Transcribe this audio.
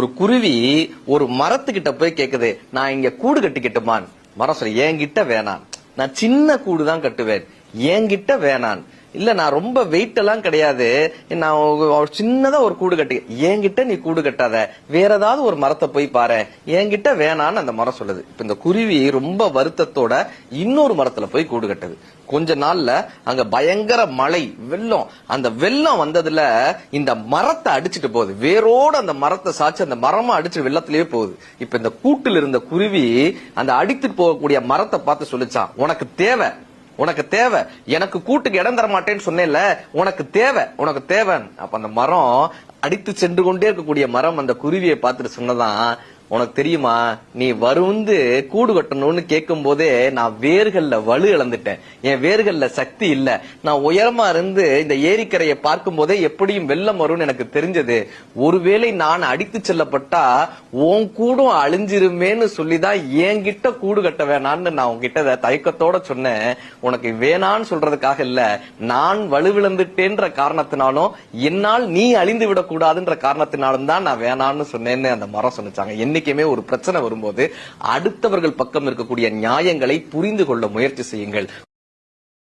ஒரு குருவி ஒரு மரத்துக்கிட்ட போய் கேக்குது, நான் இங்க கூடு கட்டிக்கிட்டுமான். மரம் சொல்லி, என்கிட்ட வேணாம், நான் சின்ன கூடு தான் கட்டுவேன், என்கிட்ட வேணான். இல்ல நான் ரொம்ப வெயிட் எல்லாம் கிடையாது, நான் சின்னதா ஒரு கூடு கட்டி, என்கிட்ட நீ கூடு கட்டாத, வேற ஏதாவது ஒரு மரத்தை போய் பாரு, என்கிட்ட வேணான்னு அந்த மரம் சொல்லுது. இப்ப இந்த குருவி ரொம்ப வருத்தத்தோட இன்னொரு மரத்துல போய் கூடு கட்டுது. கொஞ்ச நாள்ல அங்க பயங்கர மழை, வெள்ளம். அந்த வெள்ளம் வந்ததுல இந்த மரத்தை அடிச்சுட்டு போகுது, வேரோட அந்த மரத்தை சாச்சு அந்த மரமா அடிச்சு வெள்ளத்திலேயே போகுது. இப்ப இந்த கூட்டில் இருந்த குருவி அந்த அடித்துட்டு போகக்கூடிய மரத்தை பார்த்து சொல்லிச்சான், உனக்கு தேவை, உனக்கு தேவை, எனக்கு கூட்டுக்கு இடம் தர மாட்டேன்னு சொன்னேன்ல, உனக்கு தேவை, உனக்கு தேவை. அப்ப அந்த மரம், அடித்து சென்று கொண்டே இருக்கக்கூடிய மரம் அந்த குருவியை பார்த்துட்டு சொன்னதான், உனக்கு தெரியுமா, நீ வந்து கூடு கட்டணும்னு கேட்கும் போதே நான் வேர்கள்ல வலு இழந்துட்டேன், என் வேர்கள்ல சக்தி இல்ல, நான் உயரமா இருந்து இந்த ஏரிக்கரையை பார்க்கும் போதே எப்படியும் வெள்ளம் வரும்னு எனக்கு தெரிஞ்சது, ஒருவேளை நான் அடித்து செல்லப்பட்டா உன் கூடும் அழிஞ்சிருமேன்னு சொல்லிதான் என்கிட்ட கூடு கட்ட வேணான்னு நான் உன்கிட்ட தயக்கத்தோட சொன்னேன். உனக்கு வேணான்னு சொல்றதுக்காக இல்ல, நான் வலுவிழந்துட்டேன்ற காரணத்தினாலும் என்னால் நீ அழிந்து விடக்கூடாதுன்ற காரணத்தினாலும் தான் நான் வேணான்னு சொன்னேன்னு அந்த மரம் சொன்னிச்சாங்க. என்னைக்குமே ஒரு பிரச்சனை வரும்போது அடுத்தவர்கள் பக்கம் இருக்கக்கூடிய நியாயங்களை புரிந்து கொள்ள முயற்சி செய்யுங்கள்.